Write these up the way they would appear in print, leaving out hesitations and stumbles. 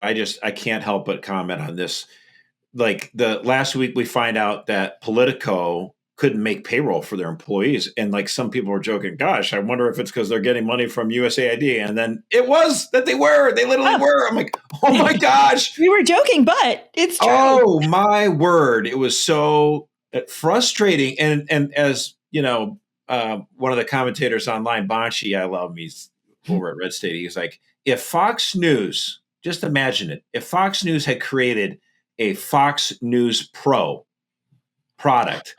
I can't help but comment on this. Like the last week, we find out that Politico couldn't make payroll for their employees, and like some people were joking, "Gosh, I wonder if it's because they're getting money from USAID." And then it was that they literally were. I'm like, "Oh my gosh, we were joking, but it's true." Oh my word! It was so frustrating, and as you know, one of the commentators online, Banshi, I love him. He's over at Red State. He's like, if Fox News, just imagine it, if Fox News had created a Fox News Pro product,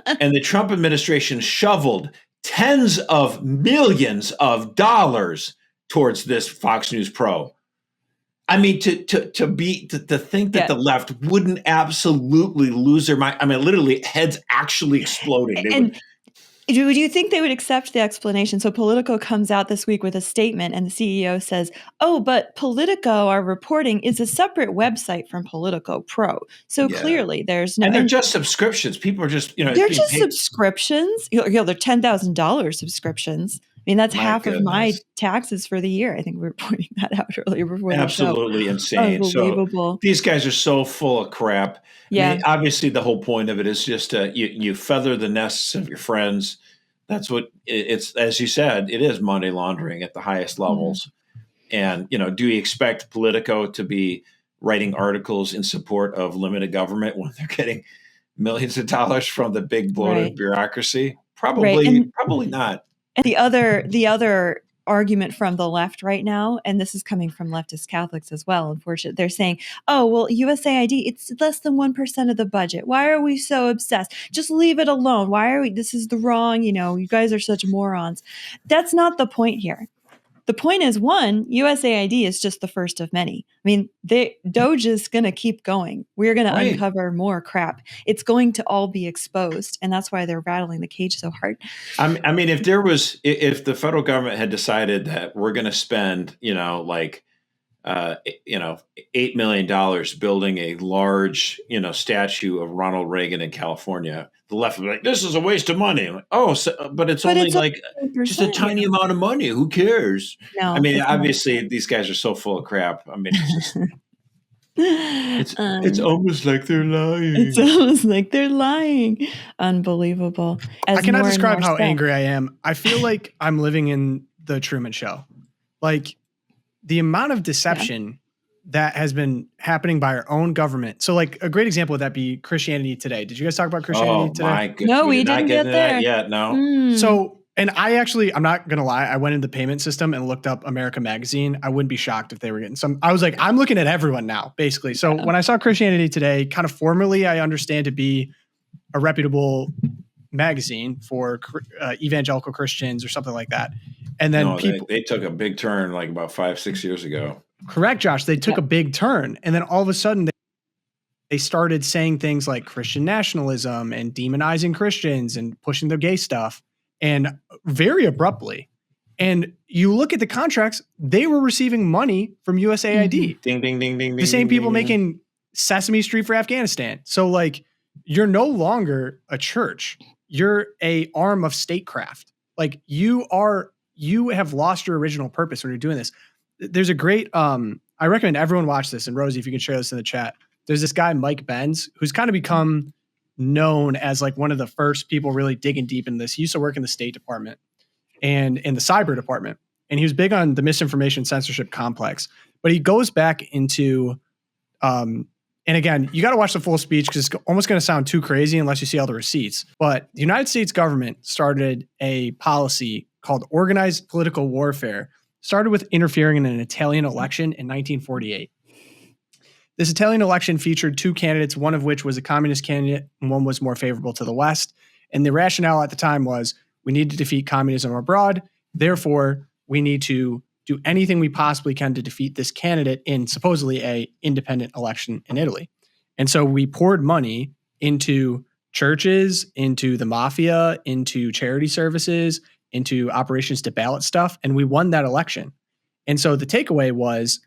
and the Trump administration shoveled tens of millions of dollars towards this Fox News Pro. I mean, to think that the left wouldn't absolutely lose their mind. I mean, literally, heads actually exploding. Would you think they would accept the explanation? So Politico comes out this week with a statement, and the CEO says, "Oh, but Politico, our reporting, is a separate website from Politico Pro. So clearly, there's no." And they're just subscriptions. People are just, they're just subscriptions. They're $10,000 subscriptions. I mean, that's half of my taxes for the year. I think we were pointing that out earlier before the show. Absolutely insane. Unbelievable. So these guys are so full of crap. Yeah. I mean, obviously, the whole point of it is just you feather the nests of your friends. That's what it's, as you said, it is money laundering at the highest levels. Mm-hmm. And, do you expect Politico to be writing articles in support of limited government when they're getting millions of dollars from the big bloated bureaucracy? Probably not. And the other argument from the left right now, and this is coming from leftist Catholics as well, unfortunately, they're saying, "Oh, well, USAID, it's less than 1% of the budget. Why are we so obsessed? Just leave it alone. This is the wrong, you guys are such morons." That's not the point here. The point is, one, USAID is just the first of many. I mean, Doge is going to keep going. We're going to uncover more crap. It's going to all be exposed. And that's why they're rattling the cage so hard. I mean, if the federal government had decided that we're going to spend, $8 million building a large, statue of Ronald Reagan in California, the left would be like, "This is a waste of money." But it's only like just a tiny amount of money. Who cares? No, I mean, obviously these guys are so full of crap. I mean, it's almost like they're lying. It's almost like they're lying. Unbelievable. I cannot describe how angry I am. I feel like I'm living in the Truman Show. Like the amount of deception that has been happening by our own government. So like a great example would that be Christianity Today. Did you guys talk about Christianity Today? My goodness. No, we didn't get there yet. No. So, and I'm not going to lie. I went into the payment system and looked up America Magazine. I wouldn't be shocked if they were getting some. I was like, I'm looking at everyone now, basically. So when I saw Christianity Today, kind of formally, I understand to be a reputable magazine for evangelical Christians or something like that. And then they took a big turn like about 5-6 years ago. Correct, Josh. They took a big turn. And then all of a sudden they started saying things like Christian nationalism and demonizing Christians and pushing the gay stuff, and very abruptly. And you look at the contracts, they were receiving money from USAID. Mm-hmm. Ding, ding, ding, ding. The same ding, people ding, making Sesame Street for Afghanistan. So like, you're no longer a church. You're a arm of statecraft. Like you have lost your original purpose when you're doing this. There's a great, I recommend everyone watch this. And Rosie, if you can share this in the chat, there's this guy, Mike Benz, who's kind of become known as like one of the first people really digging deep in this. He used to work in the State Department and in the cyber department. And he was big on the misinformation censorship complex, but he goes back into, and again, you got to watch the full speech because it's almost going to sound too crazy unless you see all the receipts. But the United States government started a policy called organized political warfare, started with interfering in an Italian election in 1948. This Italian election featured two candidates, one of which was a communist candidate and one was more favorable to the West. And the rationale at the time was we need to defeat communism abroad. Therefore, we need to do anything we possibly can to defeat this candidate in supposedly a independent election in Italy. And so we poured money into churches, into the mafia, into charity services, into operations to ballot stuff, and we won that election. And so the takeaway was,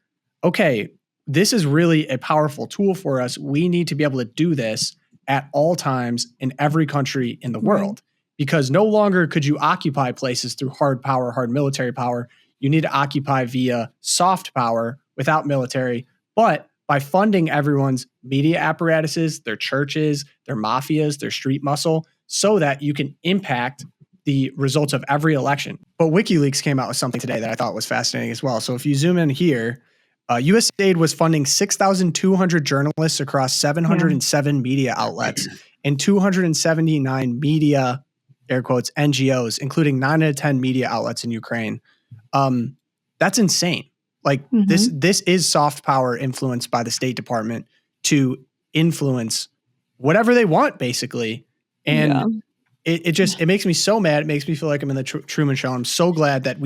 okay, this is really a powerful tool for us. We need to be able to do this at all times in every country in the world, because no longer could you occupy places through hard power, hard military power. You need to occupy via soft power without military, But by funding everyone's media apparatuses, their churches, their mafias, their street muscle, so that you can impact the results of every election. But WikiLeaks came out with something today that I thought was fascinating as well. So if you zoom in here, USAID was funding 6,200 journalists across 707 media outlets and 279 media, air quotes, NGOs, including 9 out of 10 media outlets in Ukraine. That's insane. Like this is soft power influenced by the State Department to influence whatever they want, basically. And it makes me so mad. It makes me feel like I'm in the Truman Show. I'm so glad that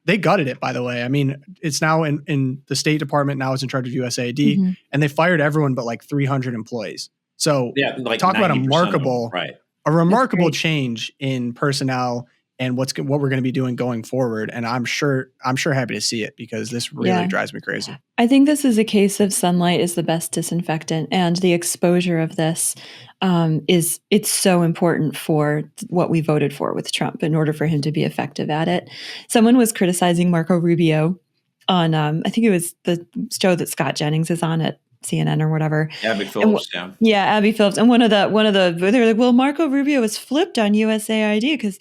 they gutted it, by the way. I mean, it's now in the State Department now is in charge of USAID, and they fired everyone but like 300 employees. So talk about a remarkable change in personnel and what we're going to be doing going forward. And I'm sure happy to see it, because this really drives me crazy. I think this is a case of sunlight is the best disinfectant, and the exposure of this it's so important for what we voted for with Trump in order for him to be effective at it. Someone was criticizing Marco Rubio on, I think it was the show that Scott Jennings is on at CNN or whatever. Abby Phillips, Abby Phillips. And one of the they're like, well, Marco Rubio was flipped on USAID because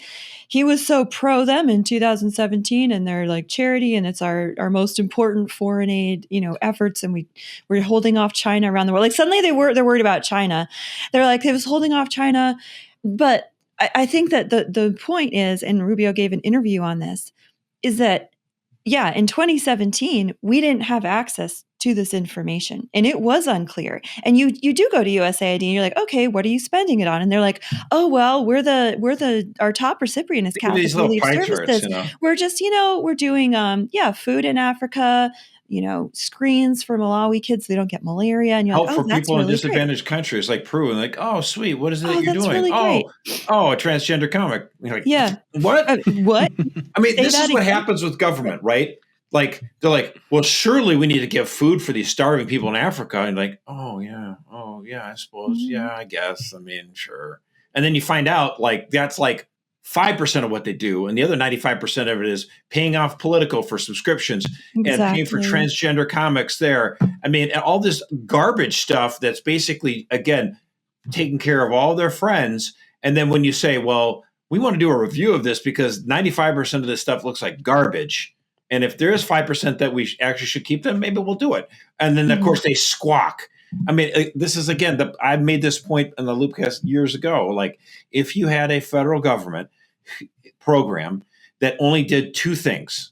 he was so pro them in 2017, and they're like charity, and it's our most important foreign aid, efforts, and we're holding off China around the world. Like suddenly they're worried about China. They're like, it was holding off China. But I think that the point is, and Rubio gave an interview on this, is that in 2017, we didn't have access to this information, and it was unclear. And you do go to USAID and you're like, okay, what are you spending it on? And they're like, oh, well, our top recipient is Catholic Relief Services. We're just, we're doing, food in Africa, screens for Malawi kids so they don't get malaria. And you're help like, for people in disadvantaged countries like Peru. And like, oh, sweet. What is it that you're doing? Really a transgender comic. You're like, what? What? I mean, this is what happens with government, right? Like, they're like, well, surely we need to give food for these starving people in Africa. And like, oh yeah, I suppose. Yeah, I guess. I mean, sure. And then you find out like that's like 5% of what they do. And the other 95% of it is paying off Politico for subscriptions and paying for transgender comics there. I mean, all this garbage stuff that's basically, again, taking care of all their friends. And then when you say, well, we want to do a review of this because 95% of this stuff looks like garbage. And if there is 5% that we actually should keep them, maybe we'll do it. And then, of course, they squawk. I mean, this is, again, I made this point in the Loopcast years ago. Like, if you had a federal government program that only did two things,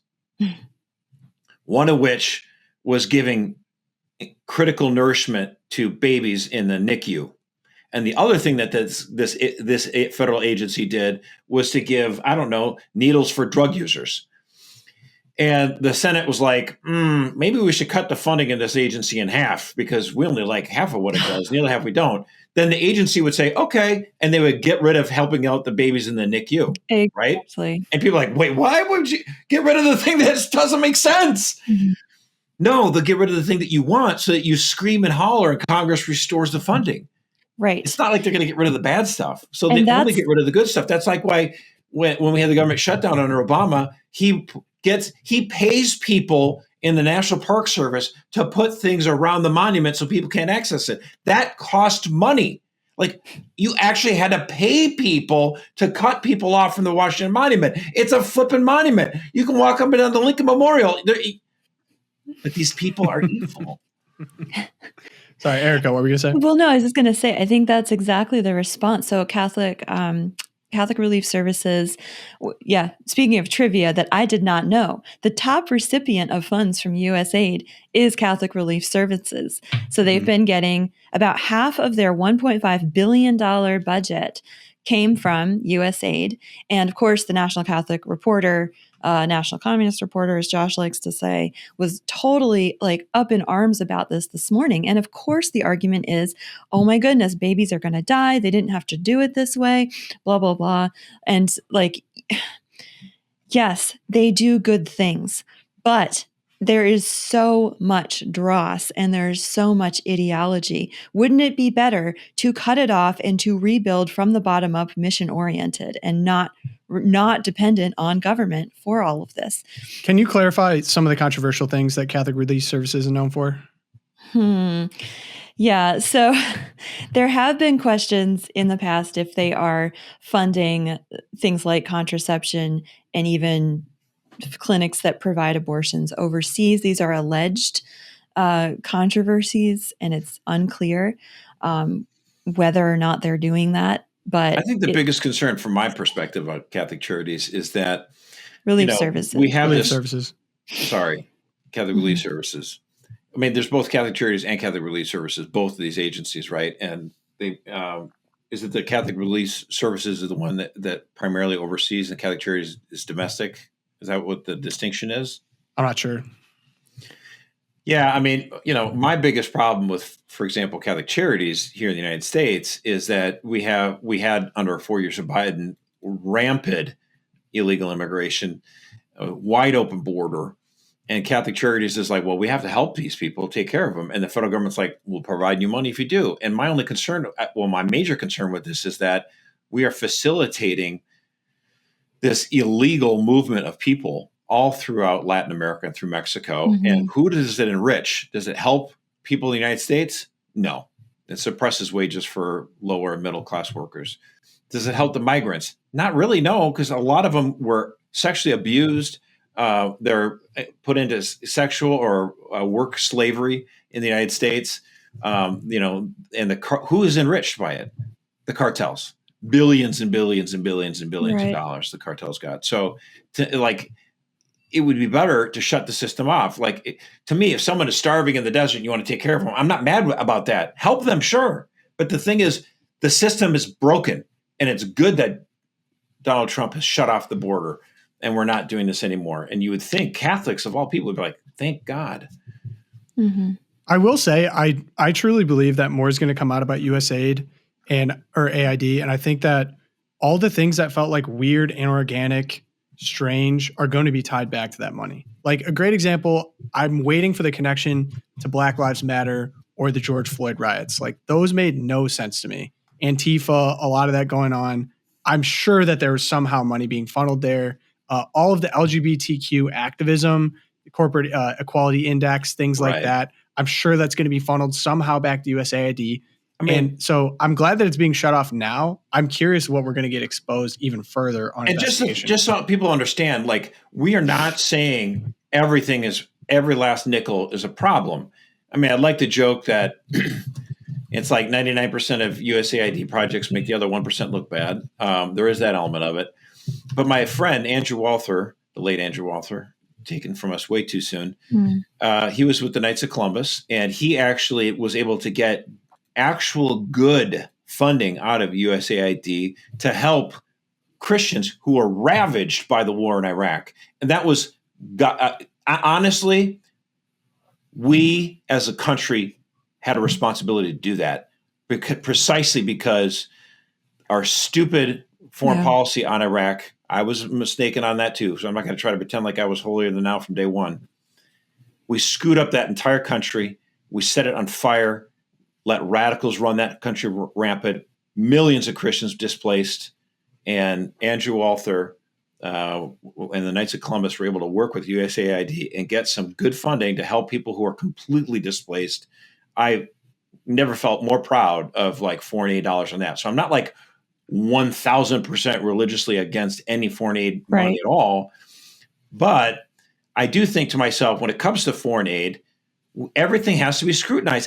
one of which was giving critical nourishment to babies in the NICU, and the other thing that this federal agency did was to give, needles for drug users. And the Senate was like, maybe we should cut the funding of this agency in half because we only like half of what it does, and the other half we don't. Then the agency would say, okay, and they would get rid of helping out the babies in the NICU, right? And people are like, wait, why would you get rid of the thing that doesn't make sense? No, they'll get rid of the thing that you want so that you scream and holler and Congress restores the funding. Right. It's not like they're going to get rid of the bad stuff. So they only get rid of the good stuff. That's like why when we had the government shutdown under Obama, he pays people in the National Park Service to put things around the monument so people can't access it. That cost money. Like, you actually had to pay people to cut people off from the Washington Monument. It's a flipping monument. You can walk up and down the Lincoln Memorial. But these people are evil. Sorry, Erica, what were you going to say? Well, no, I was just going to say, I think that's exactly the response. So Catholic Relief Services, speaking of trivia that I did not know, the top recipient of funds from USAID is Catholic Relief Services. So they've been getting about half of their $1.5 billion budget came from USAID. And of course, the National Catholic Reporter, National Communist Reporter, as Josh likes to say, was totally like up in arms about this morning. And of course, the argument is, oh my goodness, babies are going to die. They didn't have to do it this way, blah, blah, blah. And like, yes, they do good things, but there is so much dross and there's so much ideology. Wouldn't it be better to cut it off and to rebuild from the bottom up, mission oriented, and not dependent on government for all of this? Can you clarify some of the controversial things that Catholic Relief Services is known for? Yeah. So there have been questions in the past if they are funding things like contraception and even clinics that provide abortions overseas. These are alleged controversies, and it's unclear whether or not they're doing that. I But think the biggest concern from my perspective about Catholic charities is that, relief services. we have Relief this, services. sorry, Catholic Relief Services. I mean, there's both Catholic Charities and Catholic Relief Services, both of these agencies, right? And they, is it the Catholic Relief Services is the one that primarily oversees, and Catholic Charities is domestic? Is that what the distinction is? I'm not sure. Yeah, I mean, my biggest problem with, for example, Catholic Charities here in the United States is that we had under 4 years of Biden rampant illegal immigration, a wide open border. And Catholic Charities is like, well, we have to help these people, take care of them. And the federal government's like, we'll provide you money if you do. And my only concern, my major concern with this is that we are facilitating this illegal movement of people all throughout Latin America and through Mexico. And who does it enrich? Does it help people in the United States? No. It suppresses wages for lower and middle class workers. Does it help the migrants? Not really, no, because a lot of them were sexually abused. They're put into sexual or work slavery in the United States. And who is enriched by it? The cartels, billions and billions and billions and billions of dollars the cartels got. So, it would be better to shut the system off. To me, if someone is starving in the desert and you want to take care of them, I'm not mad about that. Help them, sure. But the thing is, the system is broken, and it's good that Donald Trump has shut off the border and we're not doing this anymore. And you would think Catholics of all people would be like, thank God. I will say, I truly believe that more is going to come out about USAID or AID. And I think that all the things that felt like weird, inorganic, strange are going to be tied back to that money. Like a great example, I'm waiting for the connection to Black Lives Matter or the George Floyd riots. Like those made no sense to me. Antifa, a lot of that going on. I'm sure that there was somehow money being funneled there. All of the LGBTQ activism, the corporate equality index, things like that. I'm sure that's going to be funneled somehow back to USAID. And so I'm glad that it's being shut off now. I'm curious what we're going to get exposed even further on investigation. Just so people understand, like, we are not saying every last nickel is a problem. I mean, I'd like to joke that it's like 99% of USAID projects make the other 1% look bad. There is that element of it. But my friend, Andrew Walther, the late Andrew Walther, taken from us way too soon, he was with the Knights of Columbus, and he actually was able to get actual good funding out of USAID to help Christians who are ravaged by the war in Iraq. And that was, honestly, we as a country had a responsibility to do that precisely because our stupid foreign policy on Iraq, I was mistaken on that too. So I'm not going to try to pretend like I was holier than thou from day one. We screwed up that entire country. We set it on fire, let radicals run that country rampant, millions of Christians displaced. And Andrew Walther and the Knights of Columbus were able to work with USAID and get some good funding to help people who are completely displaced. I never felt more proud of like foreign aid dollars on that. So I'm not like 1,000% religiously against any foreign aid money at all. But I do think to myself, when it comes to foreign aid, everything has to be scrutinized.